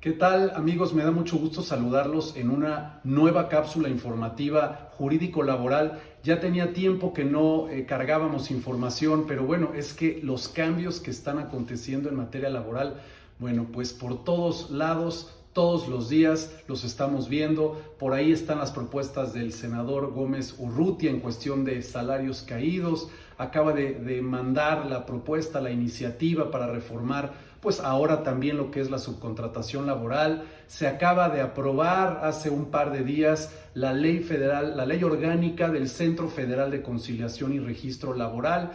¿Qué tal, amigos? Me da mucho gusto saludarlos en una nueva cápsula informativa jurídico-laboral. Ya tenía tiempo que no cargábamos información, pero bueno, es que los cambios que están aconteciendo en materia laboral, bueno, pues por todos lados, todos los días los estamos viendo. Por ahí están las propuestas del senador Gómez Urrutia en cuestión de salarios caídos. Acaba de mandar la propuesta, la iniciativa para reformar pues ahora también lo que es la subcontratación laboral. Se acaba de aprobar hace un par de días la ley federal, la ley orgánica del Centro Federal de Conciliación y Registro Laboral,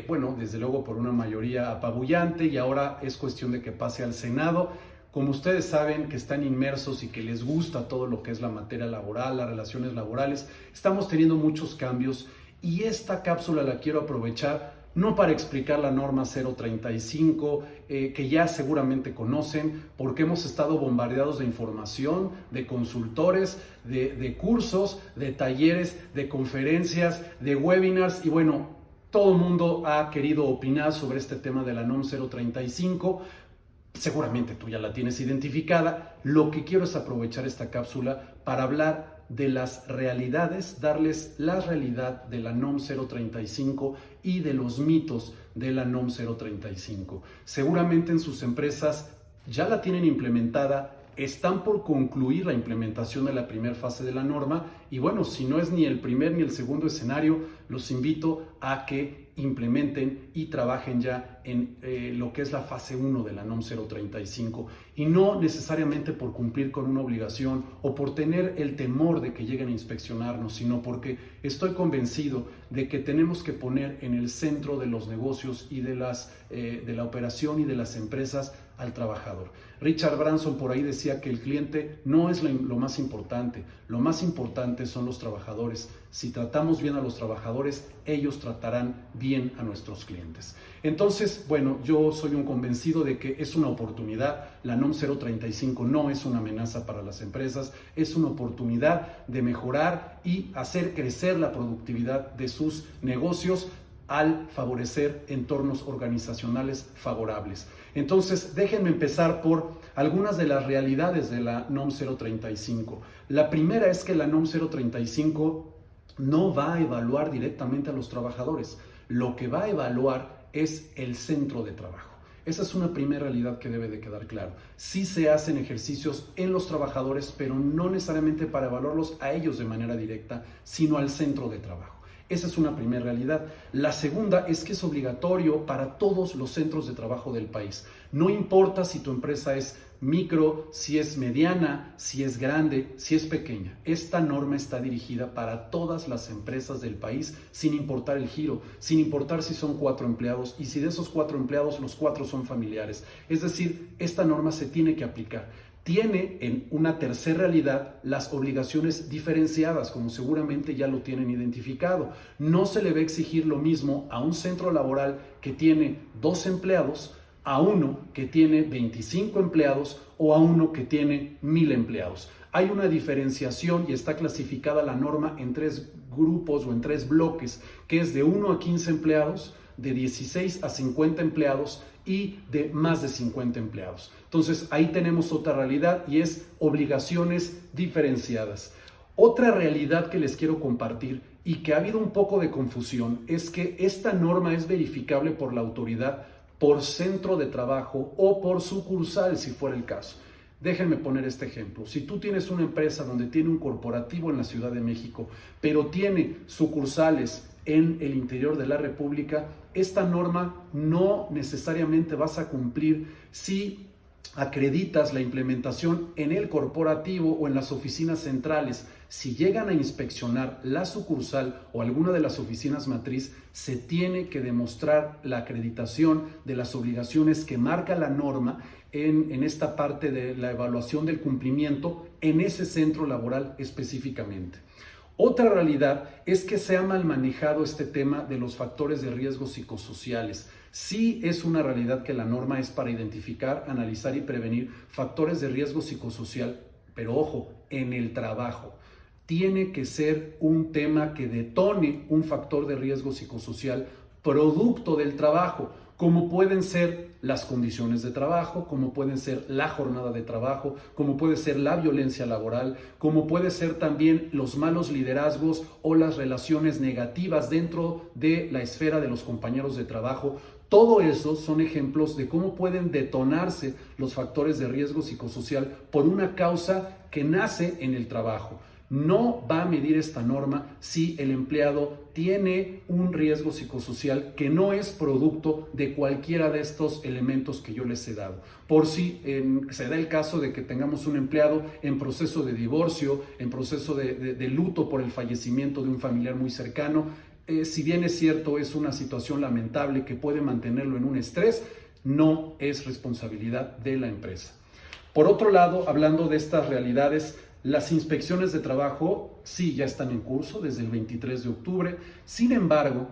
bueno, desde luego por una mayoría apabullante, y ahora es cuestión de que pase al Senado. Como ustedes saben que están inmersos y que les gusta todo lo que es la materia laboral, las relaciones laborales, estamos teniendo muchos cambios y esta cápsula la quiero aprovechar no para explicar la norma 035, que ya seguramente conocen, porque hemos estado bombardeados de información, de consultores, de cursos, de talleres, de conferencias, de webinars, y bueno, todo el mundo ha querido opinar sobre este tema de la NOM 035. Seguramente tú ya la tienes identificada. Lo que quiero es aprovechar esta cápsula para hablar de las realidades, darles la realidad de la NOM 035 y de los mitos de la NOM 035. Seguramente en sus empresas ya la tienen implementada, están por concluir la implementación de la primera fase de la norma y bueno, si no es ni el primer ni el segundo escenario, los invito a que implementen y trabajen ya en lo que es la fase 1 de la NOM 035 y no necesariamente por cumplir con una obligación o por tener el temor de que lleguen a inspeccionarnos, sino porque estoy convencido de que tenemos que poner en el centro de los negocios y de la operación y de las empresas al trabajador. Richard Branson por ahí decía que el cliente no es lo más importante son los trabajadores. Si tratamos bien a los trabajadores, ellos tratarán bien a nuestros clientes. Entonces, bueno, yo soy un convencido de que es una oportunidad. La NOM 035 no es una amenaza para las empresas, es una oportunidad de mejorar y hacer crecer la productividad de sus negocios al favorecer entornos organizacionales favorables. Entonces, déjenme empezar por algunas de las realidades de la NOM 035. La primera es que la NOM 035 no va a evaluar directamente a los trabajadores. Lo que va a evaluar es el centro de trabajo. Esa es una primera realidad que debe de quedar claro. Sí se hacen ejercicios en los trabajadores, pero no necesariamente para evaluarlos a ellos de manera directa, sino al centro de trabajo. Esa es una primera realidad. La segunda es que es obligatorio para todos los centros de trabajo del país. No importa si tu empresa es micro, si es mediana, si es grande, si es pequeña. Esta norma está dirigida para todas las empresas del país, sin importar el giro, sin importar si son 4 empleados y si de esos 4 empleados los 4 son familiares. Es decir, esta norma se tiene que aplicar. Tiene en una tercera realidad las obligaciones diferenciadas, como seguramente ya lo tienen identificado. No se le va a exigir lo mismo a un centro laboral que tiene 2 empleados, a uno que tiene 25 empleados o a uno que tiene 1000 empleados. Hay una diferenciación y está clasificada la norma en 3 grupos o en 3 bloques, que es de 1 a 15 empleados, de 16 a 50 empleados y de más de 50 empleados. Entonces ahí tenemos otra realidad y es obligaciones diferenciadas. Otra realidad que les quiero compartir y que ha habido un poco de confusión es que esta norma es verificable por la autoridad por centro de trabajo o por sucursal si fuera el caso. Déjenme poner este ejemplo. Si tú tienes una empresa donde tiene un corporativo en la Ciudad de México, pero tiene sucursales en el interior de la República, esta norma no necesariamente vas a cumplir si acreditas la implementación en el corporativo o en las oficinas centrales. Si llegan a inspeccionar la sucursal o alguna de las oficinas matriz, se tiene que demostrar la acreditación de las obligaciones que marca la norma en esta parte de la evaluación del cumplimiento en ese centro laboral específicamente. Otra realidad es que se ha mal manejado este tema de los factores de riesgo psicosociales. Sí es una realidad que la norma es para identificar, analizar y prevenir factores de riesgo psicosocial, pero ojo, en el trabajo. Tiene que ser un tema que detone un factor de riesgo psicosocial producto del trabajo. como pueden ser las condiciones de trabajo, como pueden ser la jornada de trabajo, como puede ser la violencia laboral, como puede ser también los malos liderazgos o las relaciones negativas dentro de la esfera de los compañeros de trabajo. Todo eso son ejemplos de cómo pueden detonarse los factores de riesgo psicosocial por una causa que nace en el trabajo. No va a medir esta norma si el empleado tiene un riesgo psicosocial que no es producto de cualquiera de estos elementos que yo les he dado. Por si se da el caso de que tengamos un empleado en proceso de divorcio, en proceso de luto por el fallecimiento de un familiar muy cercano, si bien es cierto, es una situación lamentable que puede mantenerlo en un estrés, no es responsabilidad de la empresa. Por otro lado, hablando de estas realidades, las inspecciones de trabajo sí ya están en curso desde el 23 de octubre. Sin embargo,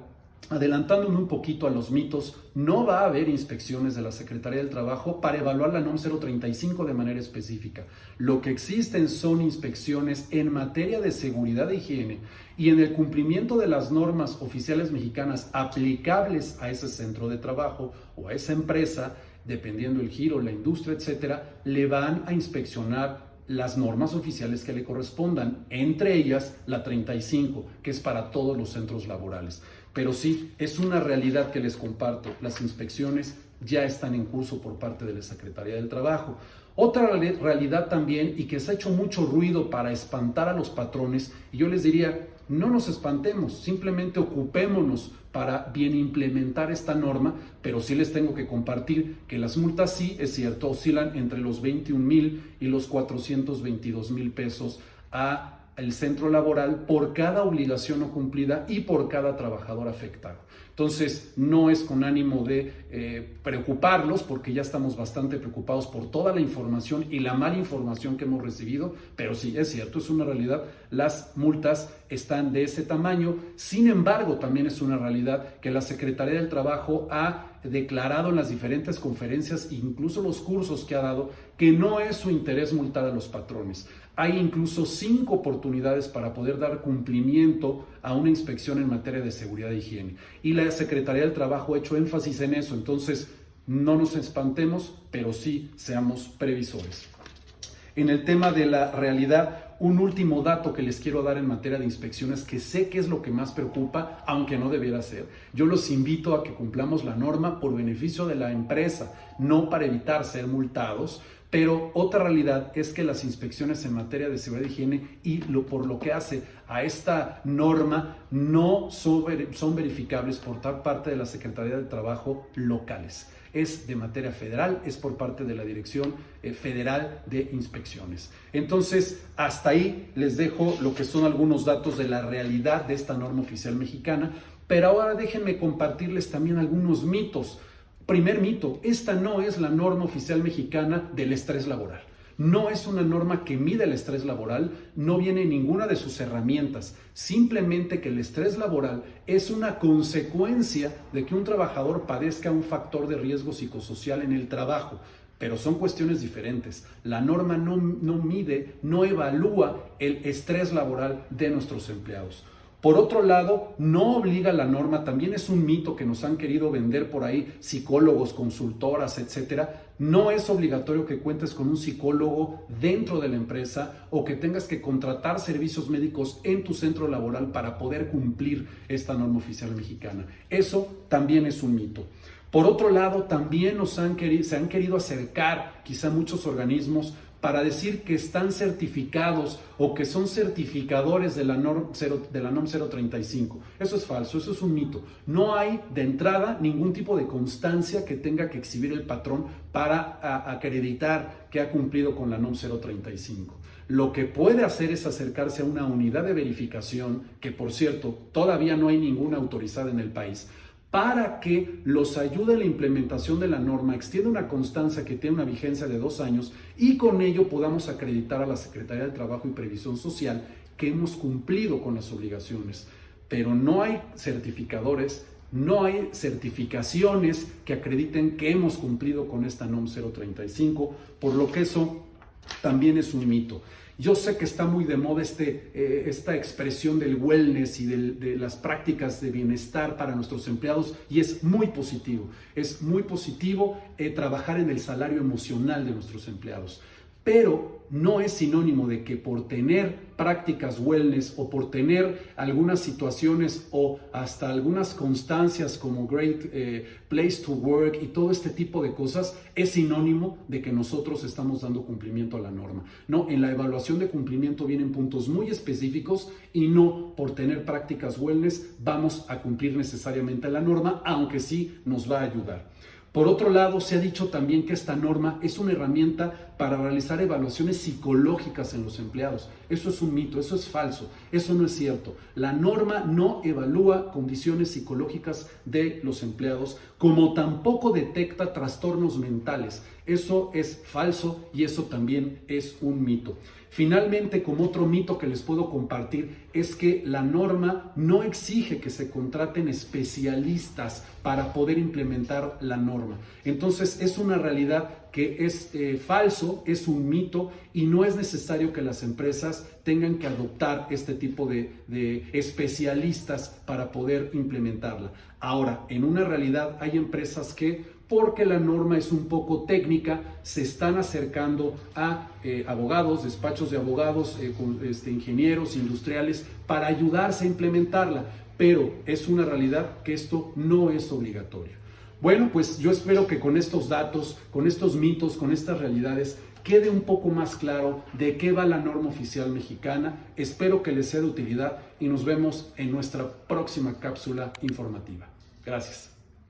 adelantándome un poquito a los mitos, no va a haber inspecciones de la Secretaría del Trabajo para evaluar la NOM 035 de manera específica. Lo que existen son inspecciones en materia de seguridad e higiene y en el cumplimiento de las normas oficiales mexicanas aplicables a ese centro de trabajo o a esa empresa, dependiendo el giro, la industria, etcétera, le van a inspeccionar las normas oficiales que le correspondan, entre ellas la 35, que es para todos los centros laborales. Pero sí, es una realidad que les comparto, las inspecciones ya están en curso por parte de la Secretaría del Trabajo. Otra realidad también, y que se ha hecho mucho ruido para espantar a los patrones, y yo les diría, no nos espantemos, simplemente ocupémonos para bien implementar esta norma, pero sí les tengo que compartir que las multas sí, es cierto, oscilan entre los 21,000 y los 422,000 pesos a el centro laboral por cada obligación no cumplida y por cada trabajador afectado. Entonces, no es con ánimo de preocuparlos, porque ya estamos bastante preocupados por toda la información y la mala información que hemos recibido, pero sí, es cierto, es una realidad, las multas están de ese tamaño. Sin embargo, también es una realidad que la Secretaría del Trabajo ha declarado en las diferentes conferencias, incluso los cursos que ha dado, que no es su interés multar a los patrones. Hay incluso 5 oportunidades para poder dar cumplimiento a una inspección en materia de seguridad e higiene. Y la Secretaría del Trabajo ha hecho énfasis en eso. Entonces, no nos espantemos, pero sí seamos previsores. En el tema de la realidad, un último dato que les quiero dar en materia de inspecciones, que sé que es lo que más preocupa, aunque no debiera ser. Yo los invito a que cumplamos la norma por beneficio de la empresa, no para evitar ser multados. Pero otra realidad es que las inspecciones en materia de seguridad e higiene por lo que hace a esta norma no son verificables por parte de la Secretaría del Trabajo locales. Es de materia federal, es por parte de la Dirección Federal de Inspecciones. Entonces, hasta ahí les dejo lo que son algunos datos de la realidad de esta norma oficial mexicana, pero ahora déjenme compartirles también algunos mitos. Primer mito, esta no es la norma oficial mexicana del estrés laboral. No es una norma que mide el estrés laboral, no viene en ninguna de sus herramientas. Simplemente que el estrés laboral es una consecuencia de que un trabajador padezca un factor de riesgo psicosocial en el trabajo. Pero son cuestiones diferentes. La norma no mide, no evalúa el estrés laboral de nuestros empleados. Por otro lado, no obliga la norma, también es un mito que nos han querido vender por ahí psicólogos, consultoras, etcétera. No es obligatorio que cuentes con un psicólogo dentro de la empresa o que tengas que contratar servicios médicos en tu centro laboral para poder cumplir esta norma oficial mexicana. Eso también es un mito. Por otro lado, también se han querido acercar quizá muchos organismos para decir que están certificados o que son certificadores de la NOM 035. Eso es falso, eso es un mito. No hay de entrada ningún tipo de constancia que tenga que exhibir el patrón para acreditar que ha cumplido con la NOM 035. Lo que puede hacer es acercarse a una unidad de verificación, que por cierto todavía no hay ninguna autorizada en el país, para que los ayude en la implementación de la norma, extienda una constancia que tiene una vigencia de 2 años y con ello podamos acreditar a la Secretaría del Trabajo y Previsión Social que hemos cumplido con las obligaciones. Pero no hay certificadores, no hay certificaciones que acrediten que hemos cumplido con esta NOM 035, por lo que eso también es un mito. Yo sé que está muy de moda esta expresión del wellness y de las prácticas de bienestar para nuestros empleados, y es muy positivo. Es muy positivo trabajar en el salario emocional de nuestros empleados. Pero no es sinónimo de que por tener prácticas wellness o por tener algunas situaciones o hasta algunas constancias como Great Place to Work y todo este tipo de cosas es sinónimo de que nosotros estamos dando cumplimiento a la norma. No, en la evaluación de cumplimiento vienen puntos muy específicos y no por tener prácticas wellness vamos a cumplir necesariamente la norma, aunque sí nos va a ayudar. Por otro lado, se ha dicho también que esta norma es una herramienta para realizar evaluaciones psicológicas en los empleados. Eso es un mito, eso es falso, eso no es cierto. La norma no evalúa condiciones psicológicas de los empleados, como tampoco detecta trastornos mentales. Eso es falso y eso también es un mito. Finalmente, como otro mito que les puedo compartir, es que la norma no exige que se contraten especialistas para poder implementar la norma. Entonces, es una realidad que es falso, es un mito y no es necesario que las empresas tengan que adoptar este tipo de especialistas para poder implementarla. Ahora, en una realidad hay empresas que, porque la norma es un poco técnica, se están acercando a abogados, despachos de abogados, ingenieros, industriales, para ayudarse a implementarla, pero es una realidad que esto no es obligatorio. Bueno, pues yo espero que con estos datos, con estos mitos, con estas realidades, quede un poco más claro de qué va la norma oficial mexicana. Espero que les sea de utilidad y nos vemos en nuestra próxima cápsula informativa. Gracias.